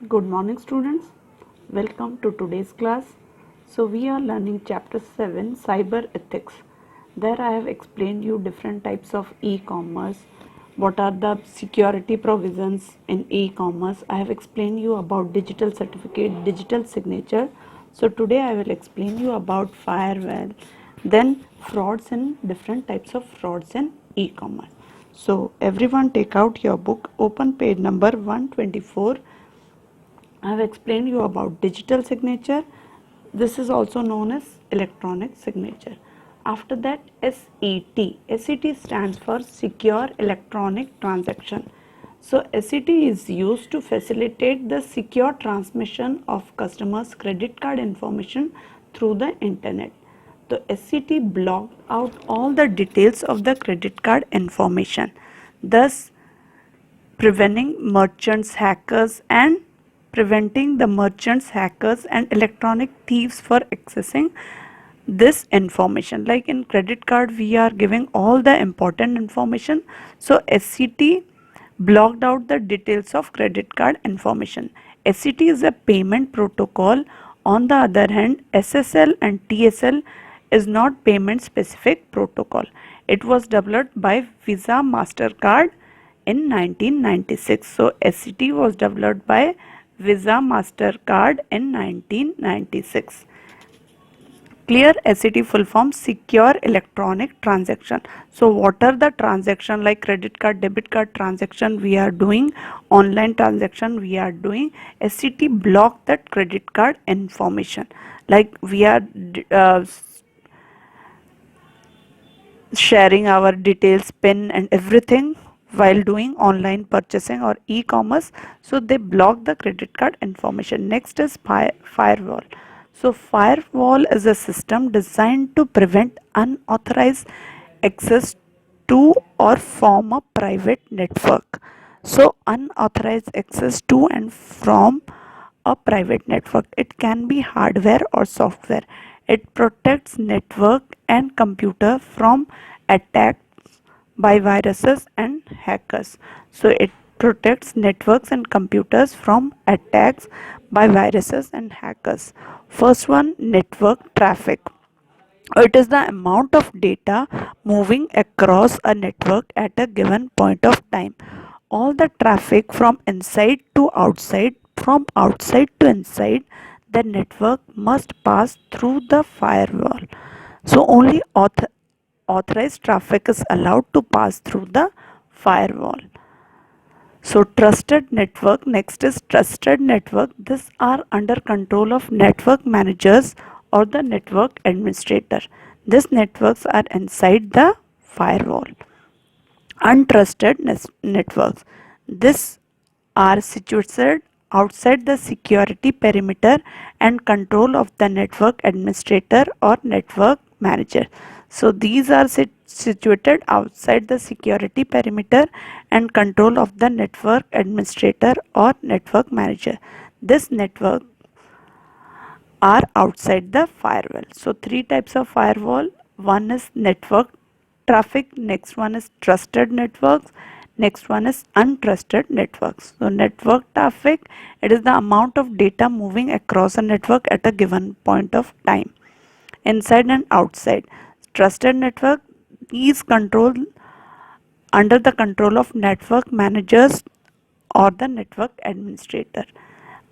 Good morning students, welcome to today's class. So we are learning chapter 7 cyber ethics. There I have explained you different types of e-commerce, what are the security provisions in e-commerce. I have explained you about digital certificate, digital signature. So today I will explain you about firewall, then frauds and different types of frauds in e-commerce. So everyone take out your book, open page number 124. I have explained you about digital signature. This is also known as electronic signature. After that, SET. SET stands for Secure Electronic Transaction. So SET is used to facilitate the secure transmission of customers' credit card information through the internet. The SET blocked out all the details of the credit card information, thus preventing merchants hackers and preventing the merchants hackers and electronic thieves for accessing this information. Like in credit card we are giving all the important information, so SCT blocked out the details of credit card information. SCT is a payment protocol. On the other hand, SSL and TSL is not payment specific protocol. It was developed by Visa Mastercard in 1996. So SCT was developed by Visa Mastercard in 1996. Clear. SCT full form Secure Electronic Transaction. So what are the transaction like credit card, debit card transaction we are doing, online transaction we are doing, SCT block that credit card information. Like we are sharing our details, pin and everything while doing online purchasing or e-commerce, so they block the credit card information. Next is firewall. So firewall is a system designed to prevent unauthorized access to or from a private network. So unauthorized access to and from a private network, it can be hardware or software. It protects network and computer from attacks by viruses and hackers. So it protects networks and computers from attacks by viruses and hackers. First one, network traffic. It is the amount of data moving across a network at a given point of time. All the traffic from inside to outside, from outside to inside the network must pass through the firewall. So only authorized traffic is allowed to pass through the firewall. So trusted network, next is trusted network. These are under control of network managers or the network administrator. These networks are inside the firewall. Untrusted networks. These are situated outside the security perimeter and control of the network administrator or network manager. So these are situated outside the security perimeter and control of the network administrator or network manager. This network are outside the firewall. So three types of firewall. One is network traffic, next one is trusted networks, next one is untrusted networks. So network traffic, it is the amount of data moving across a network at a given point of time, inside and outside. Trusted network is controlled under the control of network managers or the network administrator.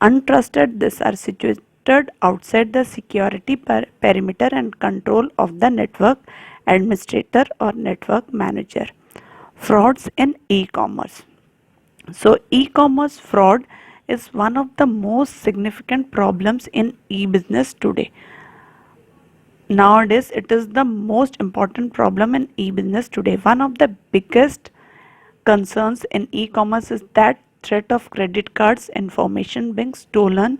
Untrusted, these are situated outside the security perimeter and control of the network administrator or network manager. Frauds in e-commerce. So e-commerce fraud is one of the most significant problems in e-business today. Nowadays it is the most important problem in e-business today. One of the biggest concerns in e-commerce is that threat of credit cards information being stolen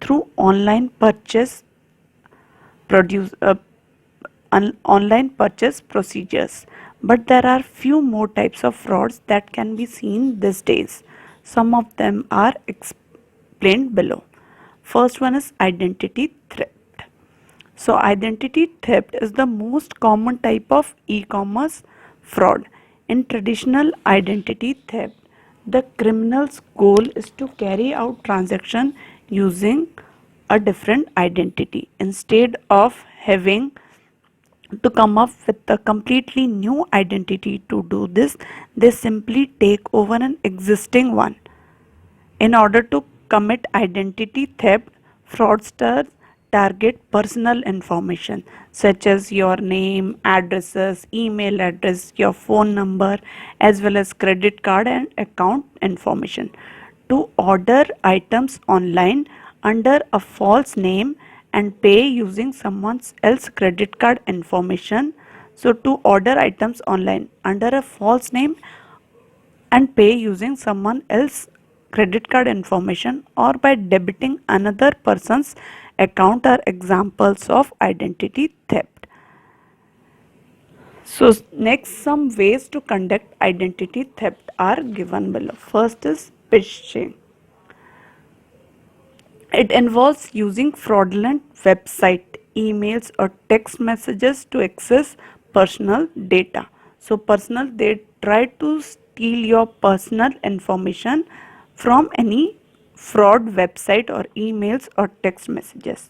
through online purchase online purchase procedures. But there are few more types of frauds that can be seen these days. Some of them are explained below. First one is identity theft. So identity theft is the most common type of e-commerce fraud. In traditional identity theft, The criminal's goal is to carry out transaction using a different identity. Instead of having to come up with a completely new identity to do this, they simply take over an existing one. In order to commit identity theft, fraudsters target personal information such as your name, addresses, email address, your phone number, as well as credit card and account information to order items online under a false name and pay using someone else's credit card information. So to order items online under a false name and pay using someone else's credit card information or by debiting another person's account are examples of identity theft. So next, some ways to conduct identity theft are given below. First is phishing. It involves using fraudulent website, emails or text messages to access personal data. So they try to steal your personal information from any fraud website or emails or text messages.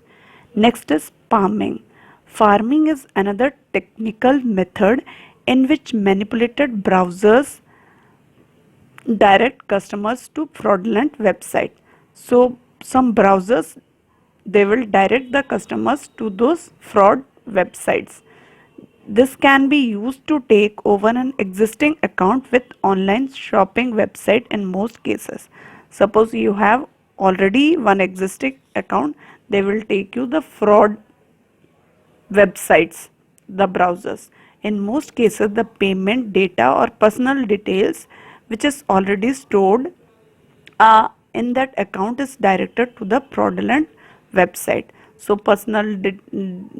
Next is farming. Farming is another technical method in which manipulated browsers direct customers to fraudulent website. So some browsers, they will direct the customers to those fraud websites. This can be used to take over an existing account with online shopping website in most cases. Suppose you have already one existing account, they will take you the fraud websites, the browsers. In most cases, the payment data or personal details which is already stored in that account is directed to the fraudulent website. So personal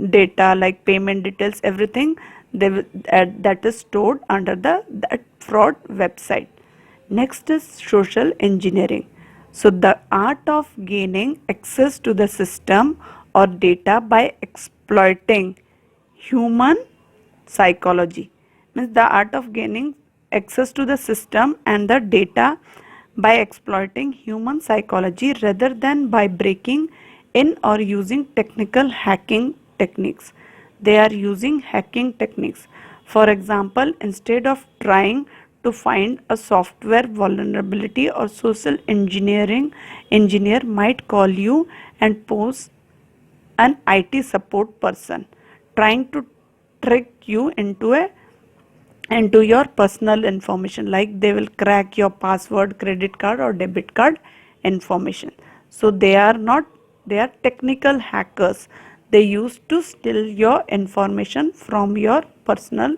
data like payment details, everything that is stored under that fraud website. Next is social engineering. So the art of gaining access to the system or data by exploiting human psychology, means the art of gaining access to the system and the data by exploiting human psychology rather than by breaking in or using technical hacking techniques. They are using hacking techniques. For example, instead of trying to find a software vulnerability or social engineer might call you and pose an IT support person trying to trick you into your personal information, like they will crack your password, credit card or debit card information. So they are technical hackers. They used to steal your information from your personal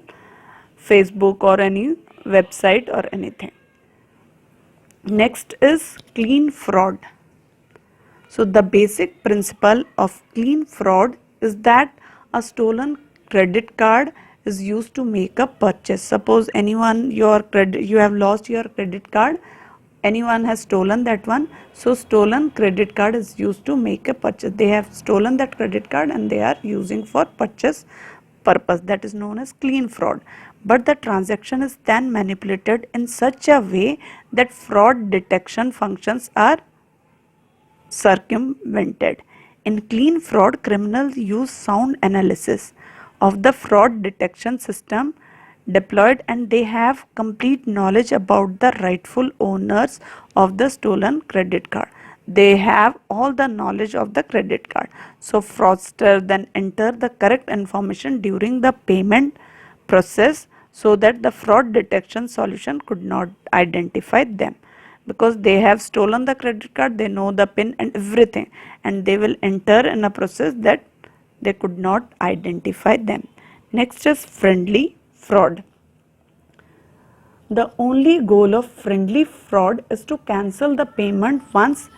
Facebook or any website or anything. Next is clean fraud. So the basic principle of clean fraud is that a stolen credit card is used to make a purchase. Suppose you have lost your credit card, anyone has stolen that one. So stolen credit card is used to make a purchase. They have stolen that credit card and they are using for purchase purpose. That is known as clean fraud. But the transaction is then manipulated in such a way that fraud detection functions are circumvented. In clean fraud, criminals use sound analysis of the fraud detection system deployed and they have complete knowledge about the rightful owners of the stolen credit card. They have all the knowledge of the credit card. So fraudster then enter the correct information during the payment process so that the fraud detection solution could not identify them. Because they have stolen the credit card, they know the PIN and everything, and they will enter in a process that they could not identify them. Next is friendly fraud. The only goal of friendly fraud is to cancel the payment once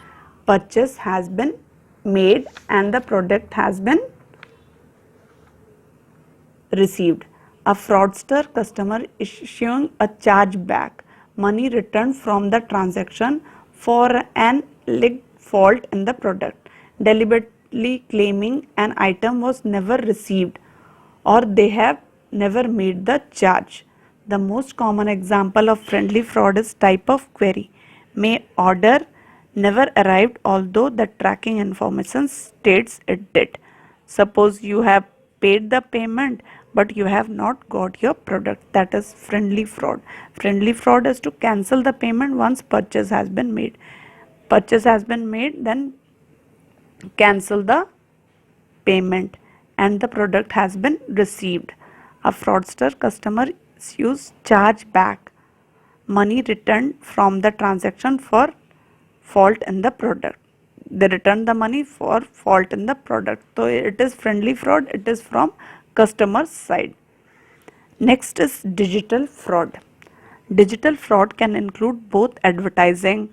purchase has been made and the product has been received. A fraudster customer issuing a chargeback, money returned from the transaction for an alleged fault in the product, deliberately claiming an item was never received or they have never made the charge. The most common example of friendly fraud is type of query. May order never arrived although the tracking information states it did. Suppose you have paid the payment but you have not got your product. That is friendly fraud. Friendly fraud is to cancel the payment once purchase has been made. Purchase has been made, then cancel the payment and the product has been received. A fraudster customer use charge back money returned from the transaction for fault in the product. They return the money for fault in the product. So it is friendly fraud, it is from customer's side. Next is digital fraud. Digital fraud can include both advertising,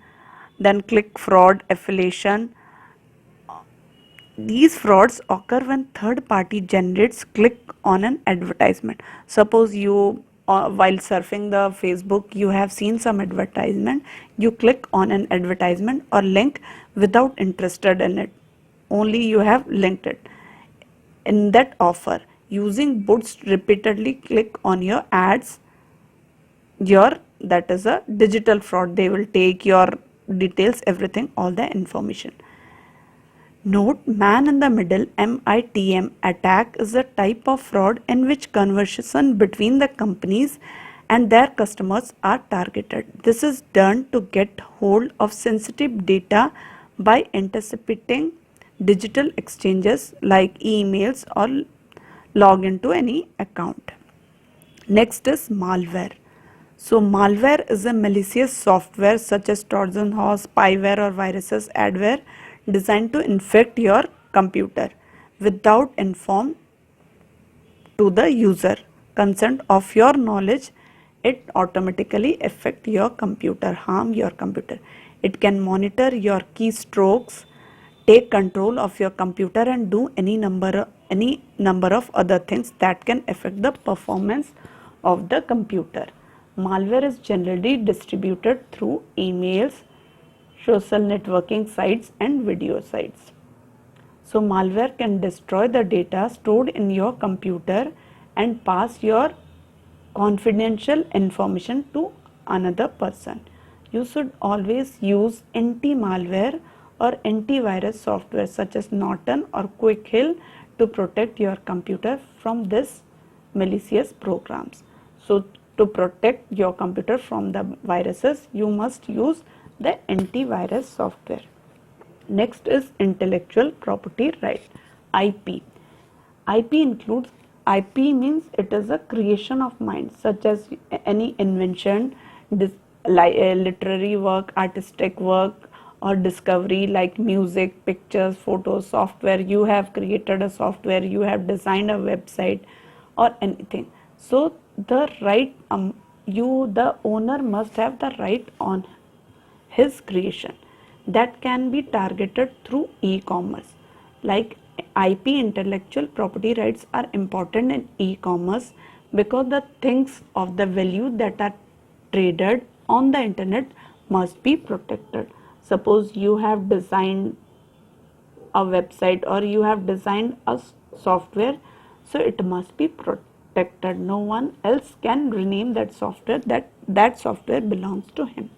then click fraud, affiliation. These frauds occur when third party generates click on an advertisement. Suppose you while surfing the Facebook you have seen some advertisement, you click on an advertisement or link without interested in it, only you have linked it. In that offer, using bots repeatedly click on your ads, that is a digital fraud. They will take your details, everything, all the information. Note, man in the middle MITM attack is a type of fraud in which conversation between the companies and their customers are targeted. This is done to get hold of sensitive data by anticipating digital exchanges like emails or log into any account. Next is malware. So malware is a malicious software such as Trojan horse, spyware or viruses, adware designed to infect your computer without inform to the user consent of your knowledge. It automatically affect your computer, harm your computer. It can monitor your keystrokes, take control of your computer and do any number of other things that can affect the performance of the computer. Malware is generally distributed through emails, social networking sites and video sites. So malware can destroy the data stored in your computer and pass your confidential information to another person. You should always use anti-malware or antivirus software such as Norton or Quick Hill to protect your computer from this malicious programs. So to protect your computer from the viruses, you must use the antivirus software. Next is intellectual property right, IP. IP means it is a creation of mind, such as any invention, literary work, artistic work or discovery like music, pictures, photos, software. You have created a software, you have designed a website or anything. So the right, the owner must have the right on his creation. That can be targeted through e-commerce. Like IP, intellectual property rights, are important in e-commerce because the things of the value that are traded on the internet must be protected. Suppose you have designed a website or you have designed a software, so it must be protected. No one else can rename that software, that software belongs to him.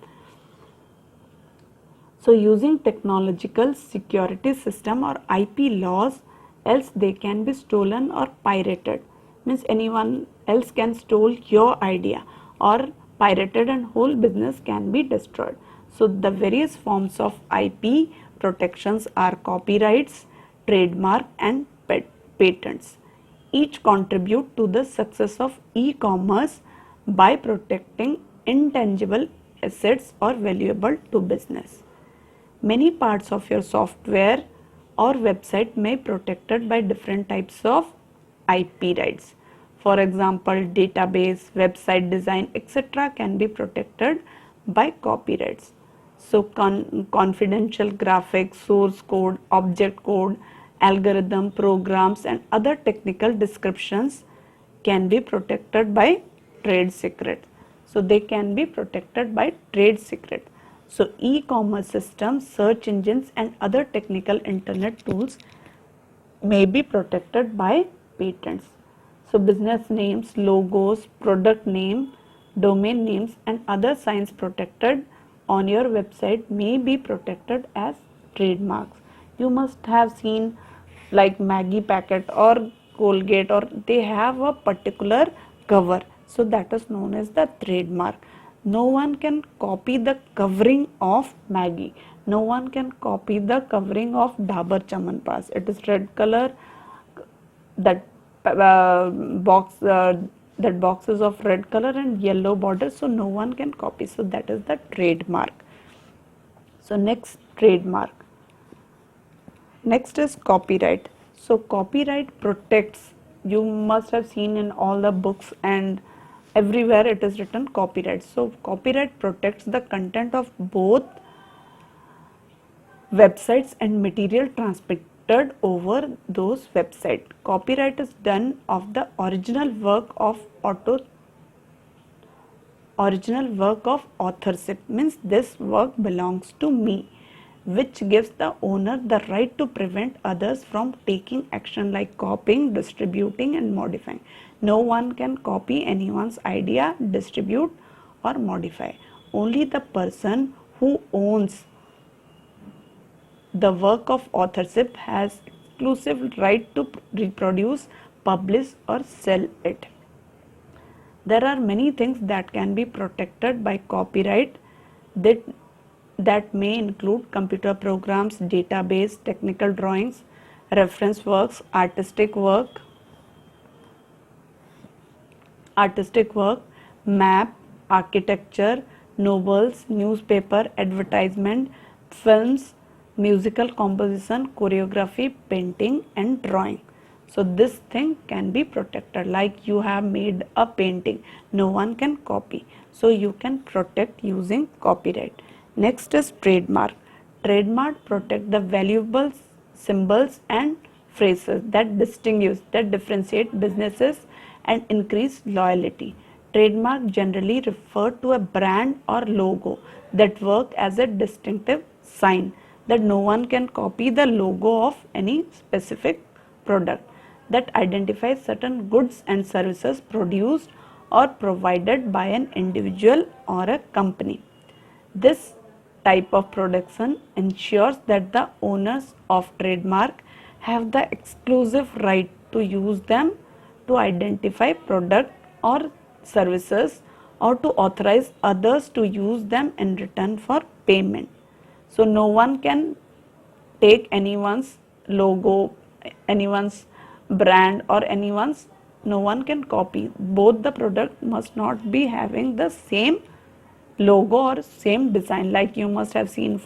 So using technological security system or IP laws, else they can be stolen or pirated. Means anyone else can steal your idea or pirated and whole business can be destroyed. So the various forms of IP protections are copyrights, trademark and patents. Each contribute to the success of e-commerce by protecting intangible assets or valuable to business. Many parts of your software or website may be protected by different types of IP rights. For example, database, website design, etc. can be protected by copyrights. So confidential graphics, source code, object code, algorithm, programs and other technical descriptions can be protected by trade secret. So they can be protected by trade secret. So e-commerce systems, search engines and other technical internet tools may be protected by patents. So business names, logos, product name, domain names and other signs protected on your website may be protected as trademarks. You must have seen like Maggie packet or Colgate, or they have a particular cover, so that is known as the trademark. No one can copy the covering of Maggie. No one can copy the covering of Dabur Chamanpas. It is red color. That box that box is of red color and yellow border, so no one can copy. So that is the trademark. So next, trademark. Next is copyright. So copyright protects, you must have seen in all the books and everywhere it is written copyright. So copyright protects the content of both websites and material transmitted over those websites. Copyright is done of the original work of authorship, means this work belongs to me, which gives the owner the right to prevent others from taking action like copying, distributing and modifying. No one can copy anyone's idea, distribute or modify. Only the person who owns the work of authorship has exclusive right to reproduce, publish or sell it. There are many things that can be protected by copyright that may include computer programs, database, technical drawings, reference works, artistic work, map, architecture, novels, newspaper, advertisement, films, musical composition, choreography, painting and drawing. So this thing can be protected. Like you have made a painting, no one can copy. So you can protect using copyright. Next is trademark. Trademark protect the valuable symbols and phrases that distinguish, that differentiate businesses and increase loyalty. Trademark generally refer to a brand or logo that work as a distinctive sign, that no one can copy the logo of any specific product, that identifies certain goods and services produced or provided by an individual or a company. This type of production ensures that the owners of trademark have the exclusive right to use them, to identify product or services, or to authorize others to use them in return for payment. So no one can take anyone's logo, anyone's brand or anyone's, no one can copy. Both the product must not be having the same logo or same design. Like you must have seen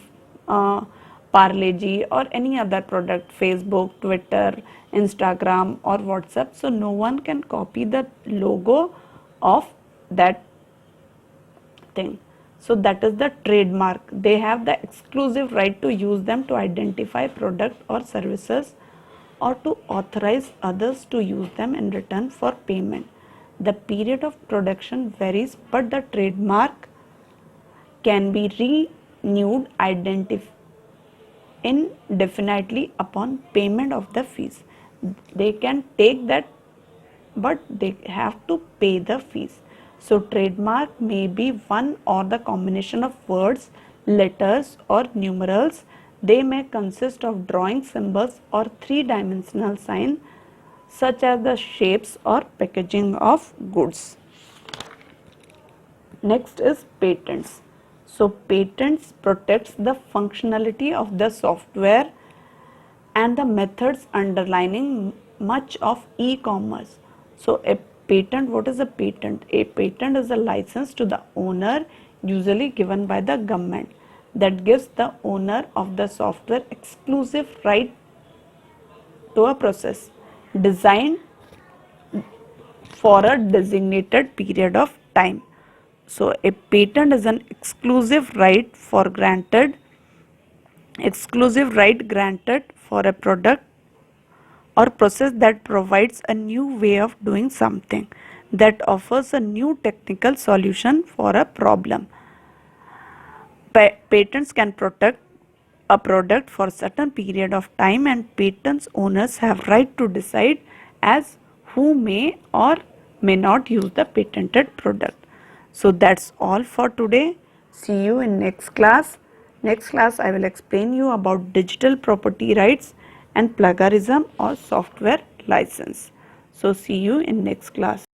Parle-G or any other product, Facebook, Twitter, Instagram or WhatsApp. So no one can copy the logo of that thing. So that is the trademark. They have the exclusive right to use them to identify product or services, or to authorize others to use them in return for payment. The period of production varies, but the trademark can be renewed indefinitely upon payment of the fees. They can take that, but they have to pay the fees. So trademark may be one or the combination of words, letters or numerals. They may consist of drawing symbols or three-dimensional sign, such as the shapes or packaging of goods. Next is patents. So patents protects the functionality of the software and the methods underlying much of e-commerce. So a patent, what is a patent? A patent is a license to the owner, usually given by the government, that gives the owner of the software exclusive right to a process designed for a designated period of time. So a patent is an exclusive right granted for a product or process that provides a new way of doing something, that offers a new technical solution for a problem. Patents can protect a product for a certain period of time, and patents owners have right to decide as who may or may not use the patented product. So that's all for today. See you in next class. Next class I will explain you about digital property rights and plagiarism or software license. So see you in next class.